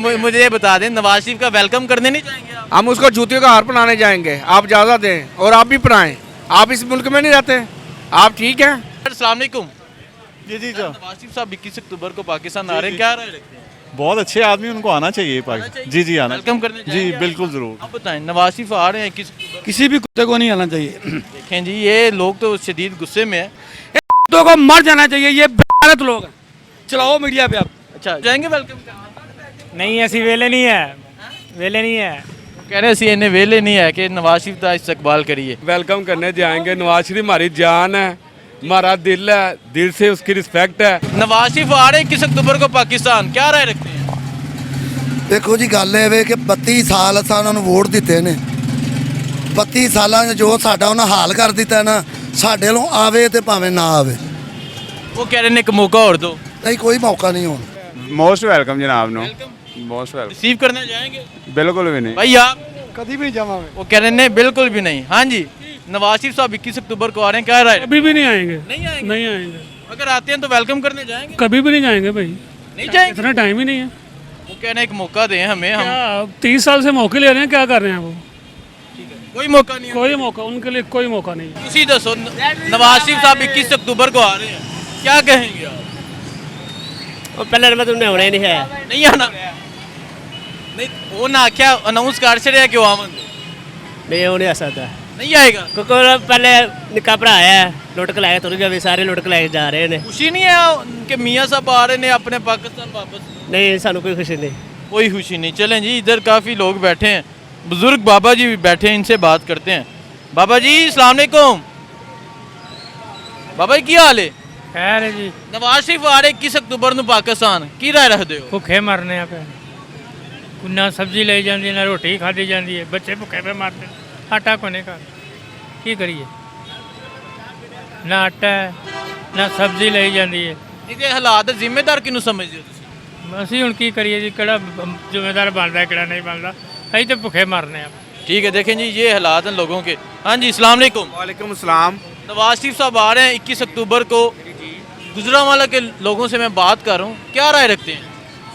मुझे ये बता दें, नवाज शरीफ का वेलकम करने नहीं जाएंगे आप? हम उसको जूतियों का हार पहनाने जाएंगे। आप इजाज़त दें और आप भी पहनाएं। आप इस मुल्क में नहीं रहते। आप ठीक हैं? अस्सलाम वालेकुम। जी जी नवाज शरीफ साहब 21 अक्टूबर को पाकिस्तान आ रहे हैं, क्या राय रखते हैं? बहुत अच्छे आदमी, उनको आना चाहिए पाकिस्तान। जी जी आना वेलकम करने जी जाएंगे आप? बिल्कुल ज़रूर। आप बताएं, नवाज शरीफ आ रहे हैं 21 अक्टूबर किसी भी कुत्ते को नहीं आना चाहिए। देखें जी, ये लोग तो शदीद गुस्से में है। कुत्तों को मर जाना चाहिए, ये बेगैरत लोग हैं। चलाओ मीडिया पे आप। अच्छा, जाएंगे वेलकम करने? नहीं ऐसी वेले नहीं है, वेले नहीं है। कह रहे सी इन्हें वेले नहीं है कि नवाज शरीफ का इस्तकबाल करिए। वेलकम करने जाएंगे। नवाज शरीफ हमारी जान है, हमारा दिल है, दिल से उसकी रिस्पेक्ट है। नवाज शरीफ आ रहे हैं 21 अक्टूबर को पाकिस्तान, क्या राय रखते हैं? ਦੇਖੋ ਜੀ ਗੱਲ ਇਹ ਵੇ ਕਿ 32 ਸਾਲ ਅਸਾਂ ਉਹਨਾਂ ਨੂੰ ਵੋਟ ਦਿੱਤੇ ਨੇ। 32 ਸਾਲਾਂ 'ਚ ਜੋ ਸਾਡਾ ਉਹਨਾਂ ਹਾਲ ਕਰ ਦਿੱਤਾ ਨਾ, ਸਾਡੇ ਵੱਲੋਂ ਆਵੇ ਤੇ ਭਾਵੇਂ ਨਾ ਆਵੇ, वो कह रहे हैं एक मौका और दो। ਨਹੀਂ ਕੋਈ ਮੌਕਾ ਨਹੀਂ ਹੁਣ। मोस्ट वेलकम जनाब नो। Most welcome. रिसीव करने जाएंगे बिल्कुल भी नहीं। भाई आप? कभी भी नहीं जावांगे, वो कह रहे हैं बिल्कुल भी नहीं। हाँ जी, नवाज शरीफ साहब 21 अक्टूबर को आ रहे हैं, क्या राय? कभी भी नहीं आएंगे, नहीं आएंगे? नहीं आएंगे, अगर आते हैं तो वेलकम करने जाएंगे? कभी भी नहीं जाएंगे भाई, नहीं जाएंगे? इतना टाइम ही नहीं है। वो कह रहे हैं एक मौका दें हमें, हम क्या 30 साल से मौके ले रहे हैं, क्या कर रहे हैं वो? कोई मौका नहीं है। कोई मौका उनके लिए, कोई मौका नहीं है। इसी दसो, नवाज शरीफ साहब 21 अक्टूबर को आ रहे हैं, क्या कहेंगे आप? और पहले नंबर तुमने होना ही नहीं है। नहीं आना? नहीं, वो ना क्या अनाउंस कर छड़िया क्यों आवन? नहीं वो नहीं आ सकता, नहीं आएगा? क्योंकि पहले निका भरा है, लुट के लाए तुर गए, सारे लुट के लाए जा रहे हैं। खुशी नहीं है कि मियाँ साहब आ रहे हैं अपने पाकिस्तान वापस? नहीं सानू कोई खुशी नहीं। कोई खुशी नहीं। चलें जी, इधर काफ़ी लोग बैठे हैं, बुजुर्ग बाबा जी भी बैठे हैं, इनसे बात करते हैं। बाबा जी अस्सलाम वालेकुम। बाबा जी की हाल है? खैर है जी, नवाज शरीफ आ रहे 21 अक्टूबर ਨੂੰ ਪਾਕਿਸਤਾਨ, ਕੀ ਰਾਏ ਰੱਖਦੇ ਹੋ? ਭੁੱਖੇ ਮਰਨੇ ਆ ਪਏ। ਨਾ ਸਬਜ਼ੀ ਲਈ ਜਾਂਦੀ, ਨਾ ਰੋਟੀ ਖਾਦੀ ਜਾਂਦੀ ਹੈ, ਬੱਚੇ ਭੁੱਖੇ ਪਏ ਮਰਦੇ, ਆਟਾ ਕੋਨੇ ਘਰ, ਕੀ ਕਰੀਏ? ਨਾ ਆਟਾ ਹੈ, ਨਾ ਸਬਜ਼ੀ ਲਈ ਜਾਂਦੀ ਹੈ। ਇਹਦੇ ਹਾਲਾਤ ਦੇ ਜ਼ਿੰਮੇਦਾਰ ਕਿਹਨੂੰ ਸਮਝਦੇ ਹੋ ਤੁਸੀਂ? ਅਸੀਂ ਹੁਣ ਕੀ ਕਰੀਏ ਜੀ, ਕਿਹੜਾ ਜ਼ਿੰਮੇਦਾਰ ਬਣਦਾ ਕਿਹੜਾ नहीं बनता, ਅਸੀਂ ਤਾਂ ਭੁੱਖੇ मरने ਆ। ठीक है, देखें जी ये हालात हैं लोगों के। हाँ जी अस्सलाम वालेकुम। वालेकुम अस्सलाम। नवाज शरीफ साहब आ रहे हैं 21 अक्टूबर को, गुजरांवाला के लोगों से मैं बात कर रहा हूँ, क्या राय रखते हैं?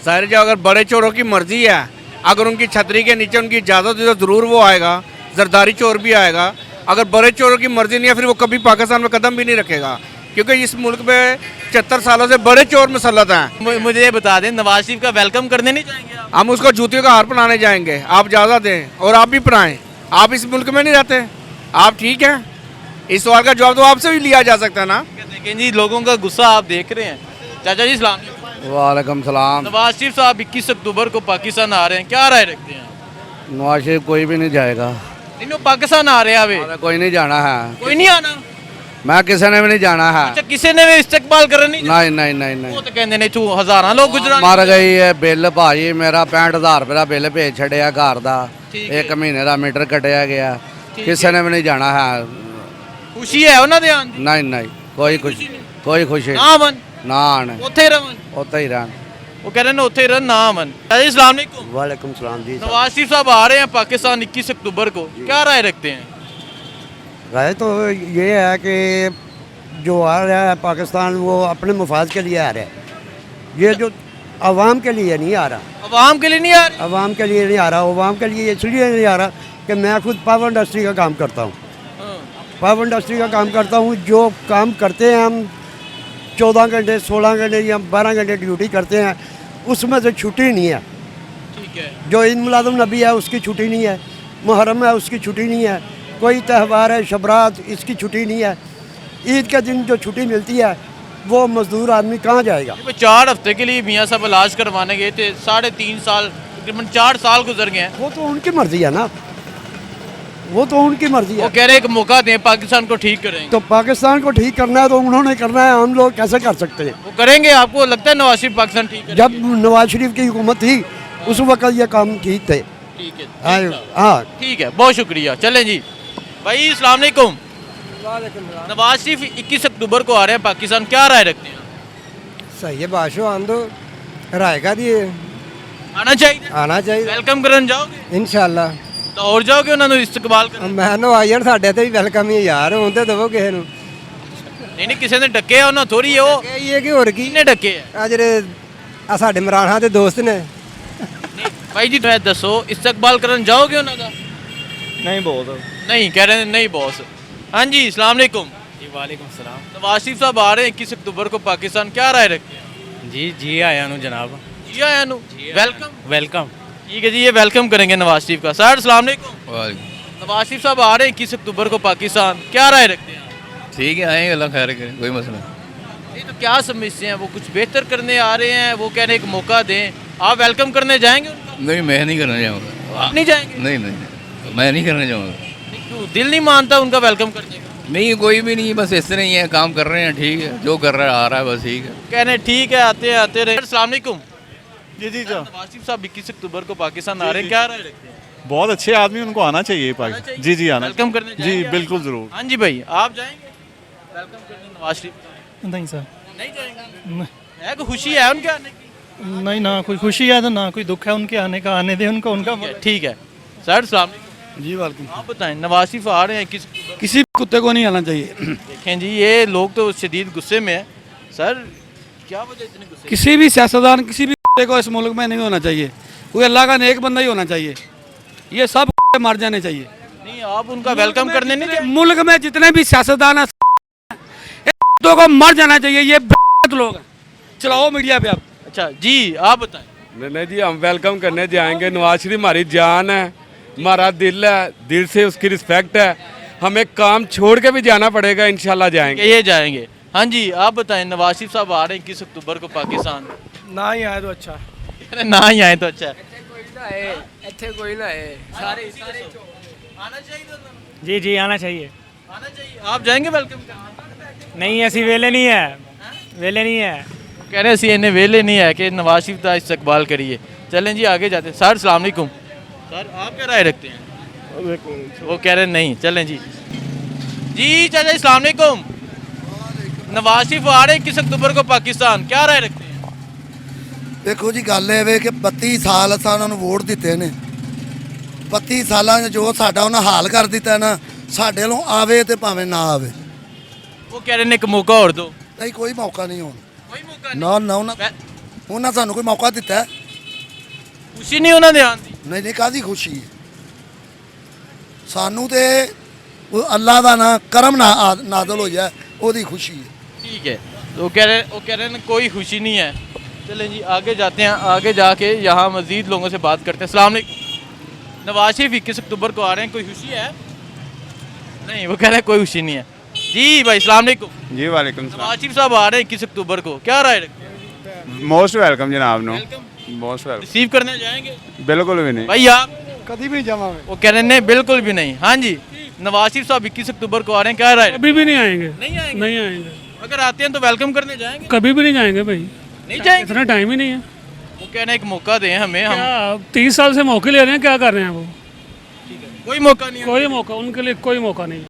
सारे जो अगर बड़े चोरों की मर्जी है, अगर उनकी छतरी के नीचे उनकी इजाज़त है तो ज़रूर वो आएगा। जरदारी चोर भी आएगा। अगर बड़े चोरों की मर्जी नहीं है फिर वो कभी पाकिस्तान में कदम भी नहीं रखेगा, क्योंकि इस मुल्क में 74 सालों से बड़े चोर मुसल्लत हैं। मुझे ये बता दें, नवाज शरीफ का वेलकम करने नहीं जाएंगे आप? हम उसको जूतियों का हार पहनाने जाएंगे। आप इजाज़त दें और आप भी पहनाएं। आप इस मुल्क में नहीं रहते। आप ठीक हैं? इस सवाल का जवाब तो आपसे भी लिया जा सकता है ना। देखें जी, लोगों का गुस्सा आप देख रहे हैं। चाचा जी सलाम। वालेकुम सलाम। नवाज शरीफ साहब 21 अक्टूबर को पाकिस्तान आ रहे हैं, क्या राय रखते हैं? नवाज शरीफ कोई भी नहीं जाएगा। नहीं, वो पाकिस्तान आ रहे हैं अभी। हमारा कोई नहीं जाना है। कोई नहीं आना? मैं किसी ने भी नहीं जाना है। अच्छा, किसी ने भी इस्तकबाल करना नहीं? नहीं नहीं नहीं नहीं। वो तो कहते ने तू हजारां लोग गुजरा मर गई है बिल भाई मेरा 65,000 रुपये का बिल भेज छड़िया घर का। ठीक है। 1 महीने का मीटर कटिया गया। ठीक किसी ने भी नहीं जाना है। खुशी है ਉਹਨਾਂ ਦੇ ਆਉਣ ਦੀ? नहीं नहीं कोई खुशी कोई खुशी ਨਾ ਆਵਨ, ना आने ਉੱਥੇ ਰਵਨ। होता ही रहन। ਉਹ ਕਹਿ ਰਹੇ ਨੇ ਉੱਥੇ ਰਹਿਣ, ਨਾ ਆਵਨ। जी अस्सलाम वालेकुम। वालेकुम सलाम जी। नवाज शरीफ साहब आ रहे हैं पाकिस्तान 21 अक्टूबर को, क्या राय रखते हैं? राय तो ये है कि जो आ रहा है पाकिस्तान वो अपने मुफाद के लिए आ रहा है। ये जो आवाम के लिए नहीं आ रहा। अवाम के लिए नहीं आ रहे? आवाम के लिए नहीं आ रहा। आवाम के लिए इसलिए नहीं आ रहा कि मैं खुद पावर इंडस्ट्री का काम करता हूँ। पावर इंडस्ट्री का काम करता हूँ। जो काम करते हैं हम 14 घंटे 16 घंटे या 12 घंटे ड्यूटी करते हैं, उसमें से छुट्टी नहीं है। ठीक है। जो ईद मिलादुन नबी है उसकी छुट्टी नहीं है, मुहर्रम है उसकी छुट्टी नहीं है, कोई त्यौहार है शबरात इसकी छुट्टी नहीं है। ईद के दिन जो छुट्टी मिलती है वो मजदूर आदमी कहाँ जाएगा? 4 हफ्ते के लिए मियाँ साहब इलाज करवाने गए थे, 3.5 साल, तकरीबन 4 साल गुजर गए हैं। वो तो उनकी मर्जी है ना, वो तो उनकी मर्जी वो है। कह रहे हैं एक मौका दें, पाकिस्तान को ठीक करेंगे। तो पाकिस्तान को ठीक करना है तो उन्होंने करना है, हम लोग कैसे कर सकते हैं? वो करेंगे? आपको लगता है नवाज शरीफ पाकिस्तान ठीक करेंगे? जब नवाज शरीफ की हुकूमत थी उस वक्त ये काम ठीक थे। ठीक है, हाँ ठीक था। हाँ। ठीक है, बहुत शुक्रिया। चलें जी भाई अस्सलाम वालेकुम। नवाज शरीफ 21 अक्टूबर को आ रहे हैं पाकिस्तान, क्या राय रखते हैं? सही है बादशाह आन दो, राय का दिए आना चाहिए। आना चाहिए वेलकम करन जाओगे? इंशाल्लाह। ਲਾਹੌਰ ਜਾਓਗੇ ਉਹਨਾਂ ਨੂੰ ਇਸਤਕਬਾਲ ਕਰਨ? ਮੈਂ ਨਾ ਆਈ ਸਾਡੇ ਤੇ ਵੀ ਵੈਲਕਮ ਹੀ ਯਾਰ, ਹੁਣ ਤੇ ਦਵੋ ਕਿਸੇ ਨੂੰ। ਨਹੀਂ ਨਹੀਂ, ਕਿਸੇ ਨੇ ਡੱਕਿਆ ਉਹਨਾਂ ਥੋੜੀ ਉਹ ਇਹ ਕਿ ਹੋਰ ਕੀ ਕਿਹਨੇ ਡੱਕੇ ਆ? ਆ ਜਿਹੜੇ ਆ ਸਾਡੇ ਮਰਾਣਾ ਦੇ ਦੋਸਤ ਨੇ, ਨਹੀਂ ਭਾਈ ਜੀ ਮੈਂ ਦੱਸੋ ਇਸਤਕਬਾਲ ਕਰਨ ਜਾਓਗੇ ਉਹਨਾਂ ਦਾ? नहीं बहुत नहीं कह रहे हैं नहीं बॉस। हाँ जी अस्सलाम वालेकुम। जी वालेकुम सलाम नवाज शरीफ साहब आ रहे हैं 21 अक्टूबर को पाकिस्तान, क्या राय रखते हैं? जी जी आया नु जनाब जी आया नु वेलकम। वेलकम ठीक है जी, ये वेलकम करेंगे नवाज शरीफ का। सर अस्सलाम वालेकुम। नवाज शरीफ साहब आ रहे हैं 21 अक्टूबर को पाकिस्तान, क्या राय रखते हैं? ठीक है, आएंगे, अल्लाह खैर करे, कोई मसला नहीं तो क्या समझते हैं वो कुछ बेहतर करने आ रहे हैं, वो कह रहे हैं एक मौका दें, आप वेलकम करने जाएंगे उनका? नहीं। मैं नहीं करना चाहूँगा। आप नहीं जाएंगे? नहीं, मैं नहीं करना चाहूँगा। नहीं, क्यों दिल नहीं मानता उनका वेलकम करने का? नहीं, कोई भी नहीं, बस इस तरह ही है, काम कर रहे हैं, ठीक है, जो कर रहा है आ रहा है, बस ठीक है। कह रहे हैं ठीक है आते रहे। अस्सलाम वालेकुम। जी जी जी नवाज शरीफ साहब 21 अक्टूबर को पाकिस्तान आ रहे हैं, क्या राय रखते हैं? बहुत अच्छे आदमी, उनको आना चाहिए पाकिस्तान। जी जी आना वेलकम करने जी जाएंगे आप? बिल्कुल ज़रूर। हाँ जी भाई, आप जाएंगे वेलकम करने नवाज शरीफ का? नहीं सर नहीं जाएंगे? है कोई खुशी है उनके आने की? नहीं, ना कोई खुशी है तो ना कोई दुख है उनके आने का, आने दे उनको उनका। ठीक है सर सलाम वालेकुम। जी वालेकुम। आप बताएं नवाज शरीफ आ रहे हैं किसी भी कुत्ते को नहीं आना चाहिए। देखें जी ये लोग तो शदीद गुस्से में है सर, क्या वजह इतने गुस्से? किसी भी सियासतदान किसी भी कुत्ते को इस मुल्क में नहीं होना चाहिए, कोई अल्लाह का नेक बंदा ही होना चाहिए। ये सब कुत्ते मर जाने चाहिए। नहीं आप उनका वेलकम करने नहीं जाएंगे? मुल्क में जितने भी सियासतदान हैं कुत्तों को मर जाना चाहिए। ये लोग हैं। चलाओ मीडिया पे आप। अच्छा जी आप बताएं। नहीं जी, हम वेलकम करने जाएंगे। नवाज शरीफ हमारी जान है, हमारा दिल है, दिल से उसकी रिस्पेक्ट है। हमें काम छोड़ के भी जाना पड़ेगा, इंशाल्लाह जाएंगे। ये जाएंगे। हाँ जी आप बताएं नवाज शरीफ साहब आ रहे हैं 21 अक्टूबर को पाकिस्तान, ना ही आए तो अच्छा। अरे ना ही आए तो अच्छा है। आना चाहिए जी जी आना चाहिए आना चाहिए। आप जाएंगे वेलकम करने? नहीं ऐसी वेले नहीं है, वेले नहीं है। कह रहे हैं इन्हें वेले नहीं है कि नवाज शरीफ का इस्तकबाल करिए। चलें जी आगे जाते हैं। सर सलाम वालेकुम। सर आप क्या राय रखते हैं? वो कह रहे हैं नहीं। चलें जी जी चाचा इस्लाम वालेकुम। नवाज शरीफ आ रहे हैं 21 अक्टूबर को पाकिस्तान, क्या राय रखते हैं? ਦੇਖੋ ਜੀ ਗੱਲ ਇਹ ਵੇ ਕਿ 32 ਸਾਲ ਅਸਾਂ ਉਹਨਾਂ ਨੂੰ ਵੋਟ ਦਿੱਤੇ ਨੇ। 32 ਸਾਲਾਂ 'ਚ ਜੋ ਸਾਡਾ ਉਹਨਾਂ ਹਾਲ ਕਰ ਦਿੱਤਾ ਨਾ, ਸਾਡੇ ਵੱਲੋਂ ਆਵੇ ਤੇ ਭਾਵੇਂ ਨਾ ਆਵੇ, वो कह रहे हैं एक मौका और दो। ਨਹੀਂ ਕੋਈ ਮੌਕਾ ਨਹੀਂ ਹੋਣਾ। कोई मौका ਨਾ ਨਾ ਉਹਨਾਂ ਸਾਨੂੰ ਕੋਈ ਮੌਕਾ ਦਿੱਤਾ ਹੈ? खुशी नहीं उन्होंने आती। ਨਹੀਂ ਨਹੀਂ, ਕਾਹਦੀ ਖੁਸ਼ੀ ਹੈ ਸਾਨੂੰ ਤੇ ਉਹ ਅੱਲਾ ਦਾ ਨਾ ਕਰਮ ਨਾਜ਼ਲ ਹੋ ਜਾਏ, ਉਹਦੀ ਖੁਸ਼ੀ ਹੈ। ठीक है तो वो कह रहे हैं कोई खुशी नहीं है। चलें जी आगे जाते हैं, आगे जाके यहाँ मज़ीद लोगों से बात करते हैं। अस्सलाम वालेकुम। नवाज शरीफ 21 अक्टूबर को आ रहे हैं, कोई खुशी है? नहीं वो कह रहे हैं कोई खुशी नहीं है। जी भाई अस्सलाम वालेकुम। जी वालेकुम नवाज शरीफ साहब आ रहे हैं 21 अक्टूबर को, क्या राय रखते हैं? मोस्ट वेलकम जनाब no, welcome most welcome. Receive करने जाएंगे? बिल्कुल भी नहीं। भाई आप कभी भी नहीं जमा में। वो कह रहे हैं नहीं बिल्कुल भी नहीं। हाँ जी नवाज शरीफ साहब 21 अक्टूबर को आ रहे हैं, क्या राय? कभी भी नहीं आएंगे। नहीं आएंगे? नहीं आएंगे, अगर आते हैं तो वेलकम करने जाएंगे? कभी भी नहीं जाएंगे भाई, नहीं जाएंगे? इतना टाइम ही नहीं है। वो कह रहे हैं एक मौका दें हमें, हम क्या 30 साल से मौके ले रहे हैं, क्या कर रहे हैं वो? कोई मौका नहीं है। कोई मौका उनके लिए कोई मौका नहीं।